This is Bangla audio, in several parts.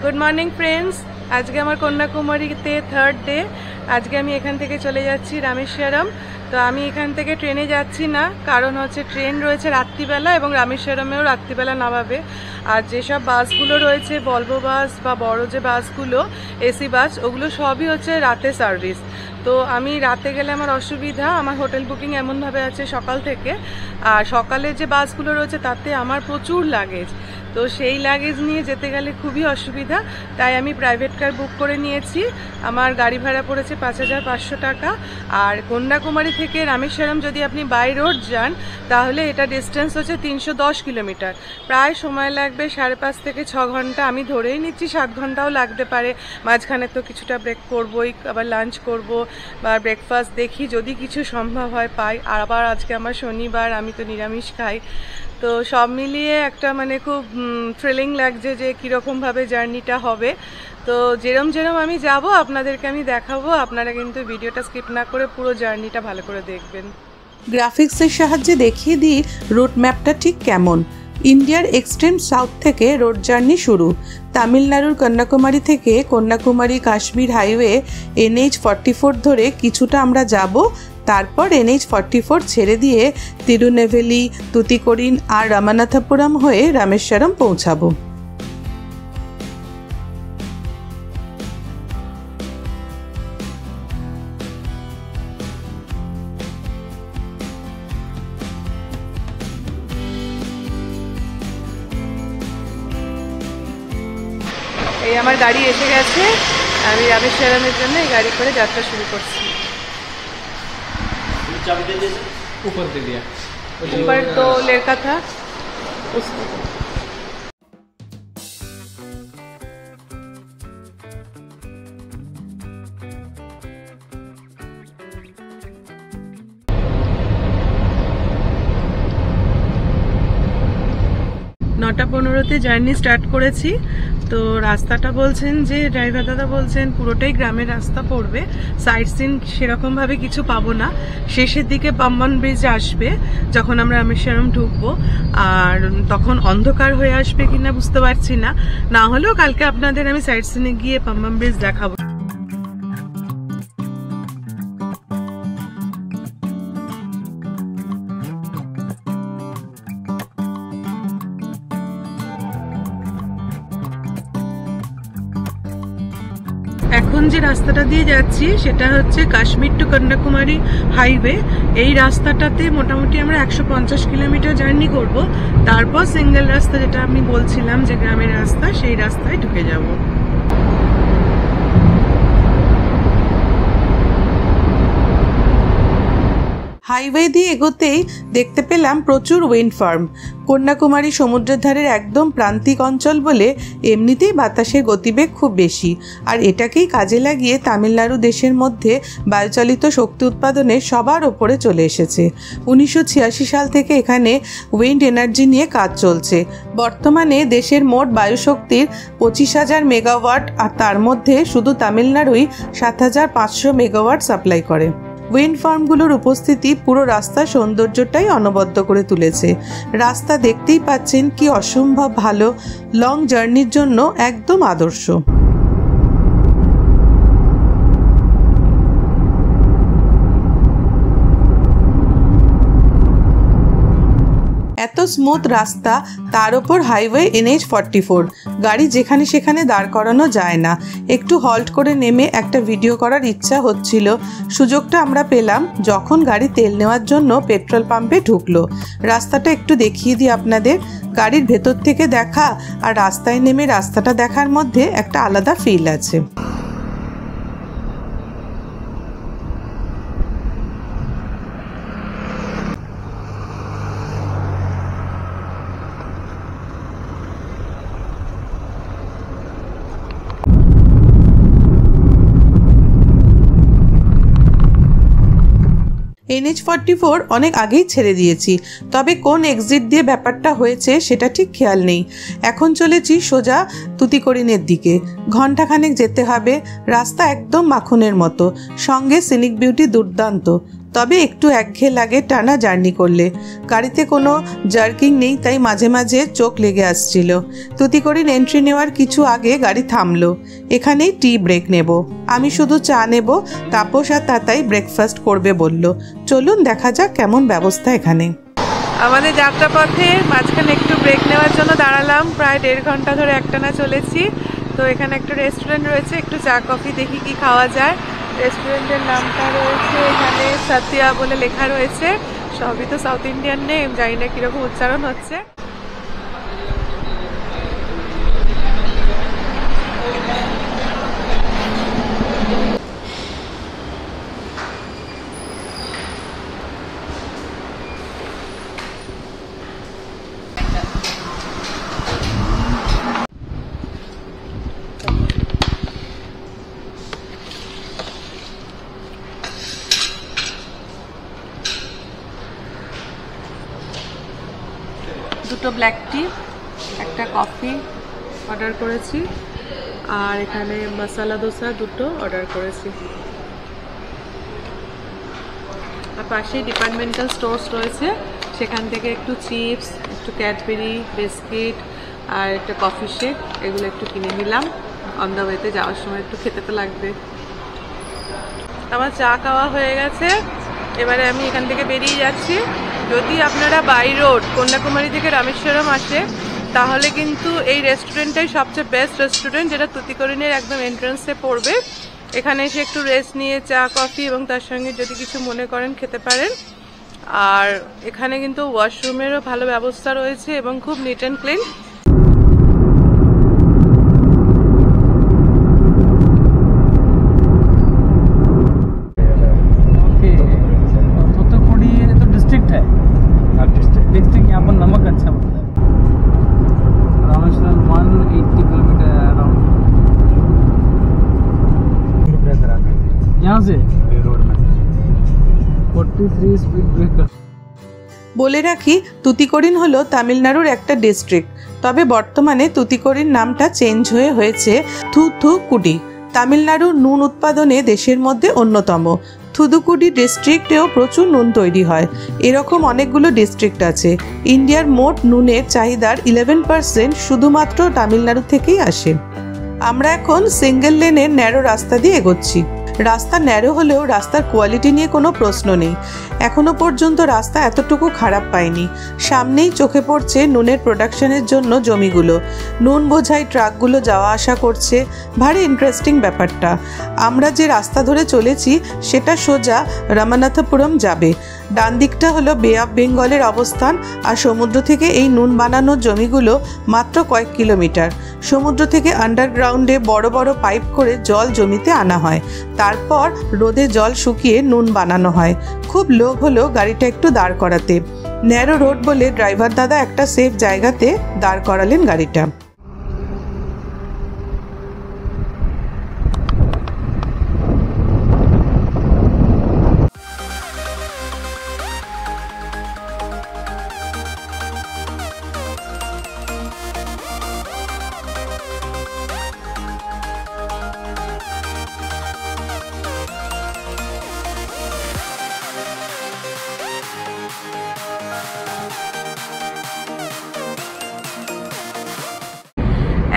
Good morning friends. आज के हमार कन्याकुमारीते थार्ड डे। आज के एखान থেকে চলে যাচ্ছি রামেশ্বরম। তো আমি এখান থেকে ট্রেনে যাচ্ছি না, কারণ হচ্ছে ট্রেন রয়েছে রাত্রিবেলা এবং রামেশ্বরমেও রাত্রিবেলা নামাবে। আর যেসব বাসগুলো রয়েছে ভলভো বাস বা বড় যে বাসগুলো এসি বাস, ওগুলো সবই হচ্ছে রাতে সার্ভিস। তো আমি রাতে গেলে আমার অসুবিধা, আমার হোটেল বুকিং এমনভাবে আছে সকাল থেকে, আর সকালে যে বাসগুলো রয়েছে তাতে আমার প্রচুর লাগেজ। তো সেই লাগেজ নিয়ে যেতে গেলে খুবই অসুবিধা, তাই আমি প্রাইভেট কার বুক করে নিয়েছি। আমার গাড়ি ভাড়া পড়েছে ৫,৫০০ টাকা। আর কন্যাকুমারী থেকে রামেশ্বরম যদি আপনি বাই রোড যান তাহলে এটা ডিস্টেন্স হচ্ছে ৩১০ কিলোমিটার। প্রায় সময় লাগবে ৫.৫ থেকে ৬ ঘন্টা। আমি ধরেই নিচ্ছি ৭ ঘন্টাও লাগতে পারে। মাঝখানে তো কিছুটা ব্রেক করবোই, আবার লাঞ্চ করব বা ব্রেকফাস্ট দেখি যদি কিছু সম্ভব হয় পাই। আর আবার আজকে আমার শনিবার, আমি তো নিরামিষ খাই। তো সব মিলিয়ে একটা মানে খুব থ্রিলিং লাগছে যে কীরকমভাবে জার্নিটা হবে। তো যেরম আমি যাব আপনাদেরকে আমি দেখাবো। আপনারা কিন্তু ভিডিওটা স্কিপ না করে পুরো জার্নিটা ভালো করে দেখবেন। গ্রাফিক্সের সাহায্যে দেখিয়ে দিই রুট ম্যাপটা ঠিক কেমন। ইন্ডিয়ার এক্সট্রিম সাউথ থেকে রোড জার্নি শুরু। তামিলনাড়ুর কন্যাকুমারী থেকে কন্যাকুমারী কাশ্মীর হাইওয়ে NH44 ধরে কিছুটা আমরা যাব, তারপর NH44 ছেড়ে দিয়ে তিরুনেভেলি, তুতিকোরিন আর রামানাথপুরম হয়ে রামেশ্বরম পৌঁছাবো। এই আমার গাড়ি এসে গেছে, আমি রামেশ্বরমের জন্য এই গাড়ি করে যাত্রা শুরু করছি। ऊपर दे दिया, ऊपर तो लड़का था उसको। নটা 15-তে জার্নি স্টার্ট করেছি। তো রাস্তাটা বলছেন যে ড্রাইভার দাদা বলছেন পুরোটাই গ্রামের রাস্তা পড়বে, সাইট সিন সেরকমভাবে কিছু পাবো না। শেষের দিকে পাম্বান ব্রিজ আসবে যখন আমরা রামেশ্বরম ঢুকবো, আর তখন অন্ধকার হয়ে আসবে কিনা বুঝতে পারছি না। না হলেও কালকে আপনাদের আমি সাইট সিনে গিয়ে পাম্বান ব্রিজ দেখাবো। এখন যে রাস্তাটা দিয়ে যাচ্ছি সেটা হচ্ছে কাশ্মীর টু কন্যাকুমারী হাইওয়ে। এই রাস্তাটাতে মোটামুটি আমরা 150 কিলোমিটার জার্নি করব, তারপর সিঙ্গেল রাস্তা যেটা আমি বলছিলাম যে গ্রামের রাস্তা, সেই রাস্তায় ঢুকে যাব। হাইওয়ে দিয়ে এগোতেই দেখতে পেলাম প্রচুর উইন্ড ফার্ম। কন্যাকুমারী সমুদ্রের ধারের একদম প্রান্তিক অঞ্চল বলে এমনিতেই বাতাসের গতিবেগ খুব বেশি, আর এটাকেই কাজে লাগিয়ে তামিলনাড়ু দেশের মধ্যে বায়ুচালিত শক্তি উৎপাদনে সবার ওপরে চলে এসেছে। 1986 সাল থেকে এখানে উইন্ড এনার্জি নিয়ে কাজ চলছে। বর্তমানে দেশের মোট বায়ুশক্তির 25,000 মেগাওয়াট, আর তার মধ্যে শুধু তামিলনাড়ুই 7,500 মেগাওয়াট সাপ্লাই করে। উইন্ড ফার্মগুলোর উপস্থিতি পুরো রাস্তার সৌন্দর্যটাই অনবদ্য করে তুলেছে। রাস্তা দেখতেই পাচ্ছেন কি অসম্ভব ভালো, লং জার্নির জন্য একদম আদর্শ। এত স্মুথ রাস্তা, তার ওপর হাইওয়ে NH44, গাড়ি যেখানে সেখানে দাঁড় করানো যায় না। একটু হল্ট করে নেমে একটা ভিডিও করার ইচ্ছা হচ্ছিল। সুযোগটা আমরা পেলাম যখন গাড়ি তেল নেওয়ার জন্য পেট্রোল পাম্পে ঢুকলো। রাস্তাটা একটু দেখিয়ে দিই আপনাদের। গাড়ির ভেতর থেকে দেখা আর রাস্তায় নেমে রাস্তাটা দেখার মধ্যে একটা আলাদা ফিল আছে। NH44 অনেক আগেই ছেড়ে দিয়েছি, তবে কোন এক্সিট দিয়ে ব্যাপারটা হয়েছে সেটা ঠিক খেয়াল নেই। এখন চলেছি সোজা তুতিকোরিনের দিকে। ঘন্টাখানেক যেতে হবে। রাস্তা একদম মাখনের মতো, সঙ্গে সিনিক বিউটি দুর্দান্ত। তবে একটু একঘেয়ে লাগে টানা জার্নি করলে। গাড়িতে কোনো জার্কিং নেই, তাই মাঝে মাঝে চোখ লেগে আসছিল। তুতিকোরিন এন্ট্রি নেওয়ার কিছু আগে গাড়ি থামলো। এখানেই টি ব্রেক নেব। আমি শুধু চা নেব, তাপস আর তাতাই ব্রেকফাস্ট করবে বলল। চলুন দেখা যাক কেমন ব্যবস্থা এখানে। আমাদের যাত্রাপথে মাঝখানে একটু ব্রেক নেওয়ার জন্য দাঁড়ালাম। প্রায় 1.5 ঘন্টা ধরে একটানা চলেছি। তো এখানে একটা রেস্টুরেন্ট রয়েছে, একটু চা কফি দেখি কি খাওয়া যায়। রেস্টুরেন্টের নামটা রয়েছে এখানে সত্যা বলে লেখা রয়েছে। সবই তো সাউথ ইন্ডিয়ান নেম, জানি না কিরকম উচ্চারণ হচ্ছে। দুটো ব্ল্যাক টি, একটা কফি অর্ডার করেছি, আর এখানে মশলা দোসা দুটো অর্ডার করেছি। আর পাশেই ডিপার্টমেন্টাল স্টোর্স রয়েছে, সেখান থেকে একটু চিপস, একটু ক্যাডবেরি বিস্কিট আর একটা কফি শেক এগুলো একটু কিনে নিলাম। অন দ্য ওয়েতে যাওয়ার সময় একটু খেতে তো লাগবে। আমার চা খাওয়া হয়ে গেছে, এবারে আমি এখান থেকে বেরিয়ে যাচ্ছি। যদি আপনারা বাই রোড কন্যাকুমারী থেকে রামেশ্বরম আসে তাহলে কিন্তু এই রেস্টুরেন্টটাই সবচেয়ে বেস্ট রেস্টুরেন্ট, যেটা তুতিকোরিনের একদম এন্ট্রান্সে পড়বে। এখানে এসে একটু রেস্ট নিয়ে চা কফি এবং তার সঙ্গে যদি কিছু মনে করেন খেতে পারেন। আর এখানে কিন্তু ওয়াশরুমেরও ভালো ব্যবস্থা রয়েছে এবং খুব নিট অ্যান্ড ক্লিন। বলে রাখি, তুতিকোরিন হলো তামিলনাড়ুর একটা ডিস্ট্রিক্ট, তবে বর্তমানে তুতিকোরিন নামটা চেঞ্জ হয়েছে থুথুকুডি। তামিলনাড়ু নুন উৎপাদনে দেশের মধ্যে অন্যতম। থুথুকুডি ডিস্ট্রিক্টেও প্রচুর নুন তৈরি হয়। এরকম অনেকগুলো ডিস্ট্রিক্ট আছে। ইন্ডিয়ার মোট নুনের চাহিদার 11% শুধুমাত্র তামিলনাড়ু থেকেই আসে। আমরা এখন সিঙ্গেল লেনের ন্যারো রাস্তা দিয়ে এগোচ্ছি। রাস্তা ন্যারো হলেও রাস্তার কোয়ালিটি নিয়ে কোনো প্রশ্ন নেই। এখনো পর্যন্ত রাস্তা এতটুকু খারাপ পায়নি। সামনেই চোখে পড়ছে নুনের প্রোডাকশনের জন্য জমিগুলো। নুন বোঝাই ট্রাকগুলো যাওয়া আসা করছে। ভারী ইন্টারেস্টিং ব্যাপারটা। আমরা যে রাস্তা ধরে চলেছি সেটা সোজা রামানাথপুরম যাবে। ডান দিকটা হলো বে অফ বেঙ্গলের অবস্থান, আর সমুদ্র থেকে এই নুন বানানোর জমিগুলো মাত্র কয়েক কিলোমিটার। সমুদ্র থেকে আন্ডারগ্রাউন্ডে বড় বড় পাইপ করে জল জমিতে আনা হয়, তারপর রোদে জল শুকিয়ে নুন বানানো হয়। খুব লোভ হলো গাড়িটা একটু দাঁড় করাতে। ন্যারো রোড বলে ড্রাইভার দাদা একটা সেফ জায়গাতে দাঁড় করালেন গাড়িটা।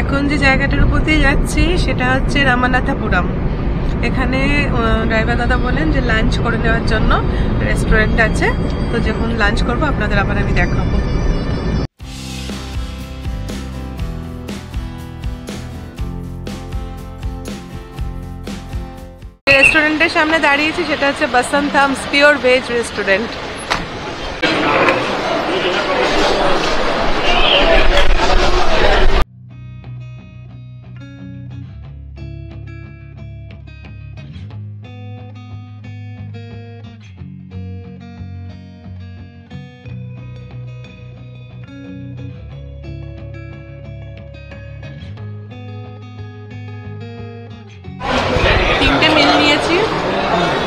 এখন যে জায়গাটার উপর দিয়ে যাচ্ছি সেটা হচ্ছে রামানাথপুরম। এখানে ড্রাইভার দাদা বলেন যে লাঞ্চ করে নেওয়ার জন্য রেস্টুরেন্ট আছে। তো যখন লাঞ্চ করবো আপনাদের আবার আমি দেখাবো। রেস্টুরেন্টের সামনে দাঁড়িয়েছি, সেটা হচ্ছে বসন্তামস পিওর ভেজ রেস্টুরেন্ট। তিনটে মিল নিয়েছি,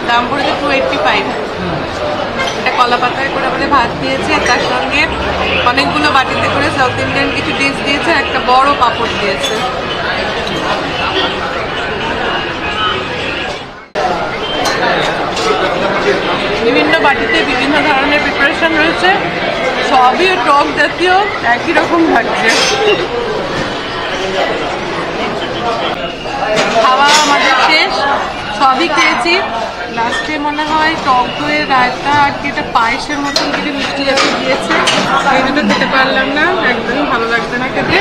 দাম পড়েছে 285। এটা কলা পাতায় করে আমাদের ভাত দিয়েছে, তার সঙ্গে অনেকগুলো বাটিতে করে সাউথ ইন্ডিয়ান কিছু ডিশ দিয়েছে, একটা বড় পাপড় দিয়েছে। বিভিন্ন বাটিতে বিভিন্ন ধরনের প্রিপারেশন রয়েছে, সবই টক জাতীয়, একই রকম লাগছে। খাওয়া আমাদের শেষ, সবই খেয়েছি। লাস্টে মনে হয় টক দইয়ের রায়তা আর কি এটা পায়েসের মতন কিছু মিষ্টি জাতীয় দিয়েছে, এই দুটো খেতে পারলাম না, একদমই ভালো লাগছে না খেতে।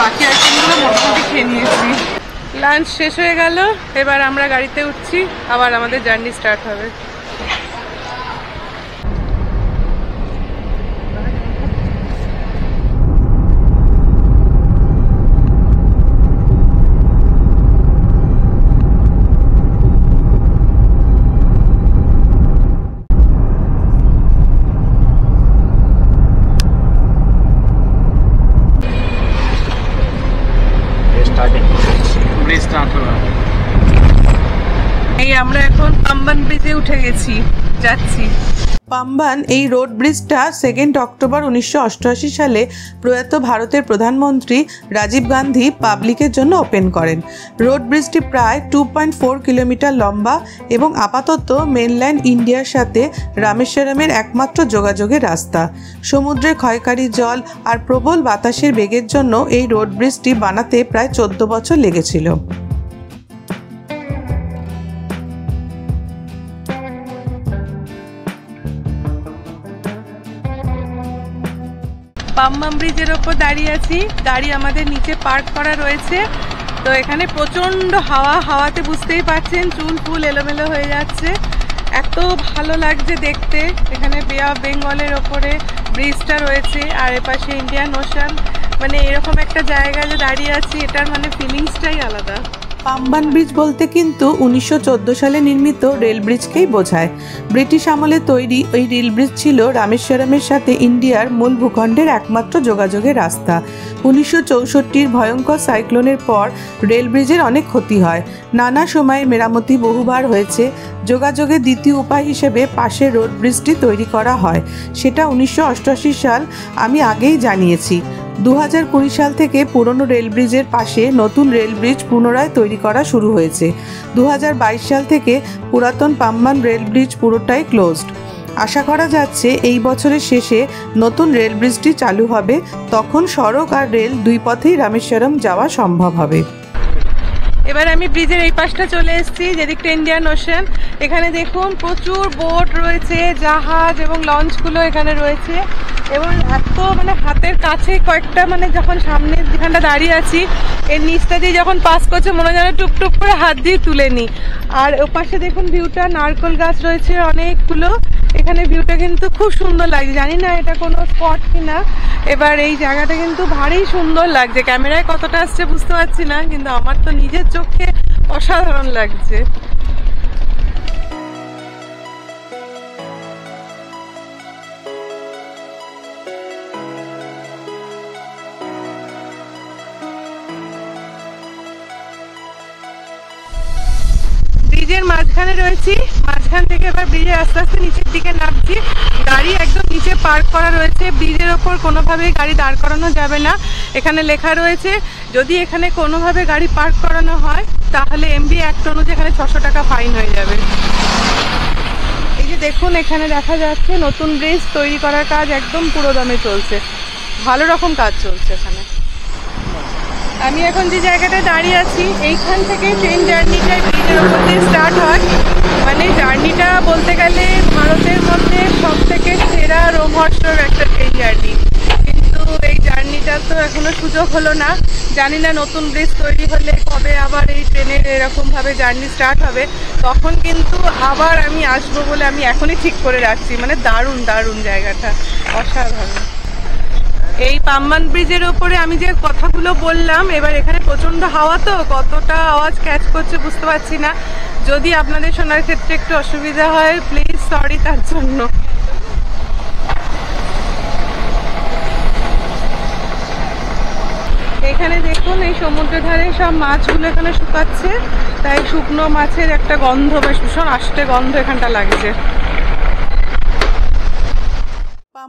বাকি আইটেমগুলো মোটামুটি খেয়ে নিয়েছি। লাঞ্চ শেষ হয়ে গেল, এবার আমরা গাড়িতে উঠছি, আবার আমাদের জার্নি স্টার্ট হবে। এই আমরা এখন পাম্বান ব্রিজে উঠে গেছি, যাচ্ছি। পাম্বান এই রোড ব্রিজটা 2 অক্টোবর 1988 সালে প্রয়াত ভারতের প্রধানমন্ত্রী রাজীব গান্ধী পাবলিকের জন্য ওপেন করেন। রোড ব্রিজটি প্রায় 2.4 কিলোমিটার লম্বা এবং আপাতত মেনল্যান্ড ইন্ডিয়ার সাথে রামেশ্বরমের একমাত্র যোগাযোগের রাস্তা। সমুদ্রের ক্ষয়কারী জল আর প্রবল বাতাসের বেগের জন্য এই রোড ব্রিজটি বানাতে প্রায় 14 বছর লেগেছিল। পাম্বান ব্রিজের ওপর দাঁড়িয়ে আছি, গাড়ি আমাদের নিচে পার্ক করা রয়েছে। তো এখানে প্রচণ্ড হাওয়াতে বুঝতেই পারছেন চুল ফুল এলোমেলো হয়ে যাচ্ছে, এত ভালো লাগছে দেখতে। এখানে বে অফ বেঙ্গলের ওপরে ব্রিজটা রয়েছে আর এপাশে ইন্ডিয়ান ওশান, মানে এরকম একটা জায়গায় যে দাঁড়িয়ে আছি এটার মানে ফিলিংসটাই আলাদা। পাম্বান ব্রিজ বলতে কিন্তু 1914 সালে নির্মিত রেল ব্রিজকেই বোঝায়। ব্রিটিশ আমলে তৈরি ওই রেল ব্রিজ ছিল রামেশ্বরমের সাথে ইন্ডিয়ার মূল ভূখণ্ডের একমাত্র যোগাযোগের রাস্তা। 1964-র ভয়ঙ্কর সাইক্লোনের পর রেল ব্রিজের অনেক ক্ষতি হয়, নানা সময়ে মেরামতি বহুবার হয়েছে। যোগাযোগের দ্বিতীয় উপায় হিসেবে পাশের রোড ব্রিজটি তৈরি করা হয়, সেটা 1988 সাল আমি আগেই জানিয়েছি। 2020 সাল থেকে পুরনো রেল ব্রিজের পাশে নতুন রেল ব্রিজ পুনরায় তৈরি করা শুরু হয়েছে। 2022 সাল থেকে পুরাতন পাম্বান রেল ব্রিজ পুরোটাই ক্লোজড। আশা করা যাচ্ছে এই বছরের শেষে নতুন রেল ব্রিজটি চালু হবে, তখন সড়ক আর রেল দুই পথেই রামেশ্বরম যাওয়া সম্ভব হবে। এবার আমি ব্রিজের এই পাশটা চলে এসেছি, যেদিকটা ইন্ডিয়ান ওশান। এখানে দেখুন প্রচুর বোট রয়েছে, জাহাজ এবং লঞ্চগুলো এখানে রয়েছে এবং এত মানে হাতের কাছে কয়েকটা, মানে যখন সামনে যেখানটা দাঁড়িয়ে আছি এর নিচটা দিয়ে যখন পাস করছে মনে হয় যেন টুকটুক করে হাত দিয়ে তুলে নিই। আর ওপাশে দেখুন ভিউটা, নারকেল গাছ রয়েছে অনেকগুলো, এখানে ভিউটা কিন্তু খুব সুন্দর লাগছে। জানি না এটা কোনো স্পট কিনা, এবার এই জায়গাটা কিন্তু ভারী সুন্দর লাগছে, ক্যামেরায় কতটা আসছে বুঝতে পারছি না, কিন্তু আমার তো নিজের চোখে অসাধারণ লাগছে। ব্রিজের মাঝখানে রয়েছি, মাঝখান থেকে এবার ব্রিজে আস্তে আস্তে নিচের দিকে নামছি। গাড়ি একদম নিচে পার্ক করা রয়েছে, ব্রিজের ওপর কোনোভাবেই গাড়ি দাঁড় করানো যাবে না। এখানে লেখা রয়েছে যদি এখানে কোনোভাবে গাড়ি পার্ক করানো হয় তাহলে MB অ্যাক্ট অনুযায়ী এখানে 600 টাকা ফাইন হয়ে যাবে। এই যে দেখুন এখানে দেখা যাচ্ছে নতুন ব্রিজ তৈরি করার কাজ একদম পুরো দমে চলছে, ভালো রকম কাজ চলছে এখানে। আমি এখন যে জায়গাটায় দাঁড়িয়ে আছি এইখান থেকে ট্রেন জার্নিটা ব্রিজের ওপর দিয়ে স্টার্ট হয়। মানে জার্নিটা বলতে গেলে ভারতের মধ্যে সব থেকে সেরা রোমহর্ষক একটা ট্রেন জার্নি, কিন্তু এই জার্নিটা তো এখনো সুযোগ হলো না। জানি না নতুন ব্রিজ তৈরি হলে কবে আবার এই ট্রেনের এরকমভাবে জার্নি স্টার্ট হবে, তখন কিন্তু আবার আমি আসবো বলে আমি এখনই ঠিক করে রাখছি। মানে দারুণ দারুণ জায়গাটা, অসাধারণ। এই পাম্বান ব্রিজের ওপরে আমি যে কথাগুলো বললাম, এবার এখানে প্রচণ্ড হাওয়া, তো কতটা আওয়াজ ক্যাচ করছে বুঝতে পারছি না। যদি আপনাদের শোনার ক্ষেত্রে একটু অসুবিধা হয় প্লিজ সরি তার জন্য। এখানে দেখুন এই সমুদ্রের ধারে সব মাছগুলো এখানে শুকাচ্ছে, তাই শুকনো মাছের একটা গন্ধ, বেশ ভীষণ আষ্টে গন্ধ এখানটা লাগছে।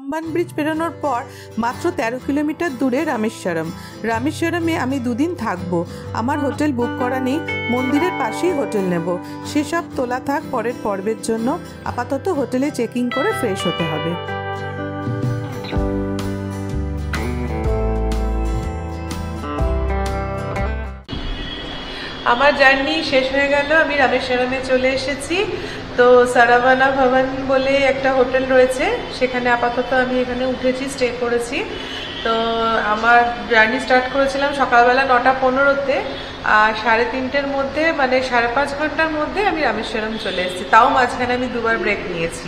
পাম্বান ব্রিজ পেরোনোর পর মাত্র 13 কিলোমিটার দূরে রামেশ্বরম। রামেশ্বরমে আমি 2 দিন থাকবো। আমার হোটেল বুক করা নেই, মন্দিরের পাশেই হোটেল নেব। সেসব তোলা থাক পরের পর্বের জন্য। আপাতত হোটেলে চেকিং করে ফ্রেশ হতে হবে। আমার জার্নি শেষ হয়ে গেল, আমি রামেশ্বরমে চলে এসেছি। তো সারাভানা ভবন বলে একটা হোটেল রয়েছে, সেখানে আপাতত আমি এখানে উঠেছি, স্টে করেছি। তো আমার জার্নি স্টার্ট করেছিলাম সকালবেলা 9:15-তে, আর 3:30-র মধ্যে মানে 5.5 ঘন্টার মধ্যে আমি রামেশ্বরম চলে এসেছি। তাও মাঝখানে আমি 2বার ব্রেক নিয়েছি।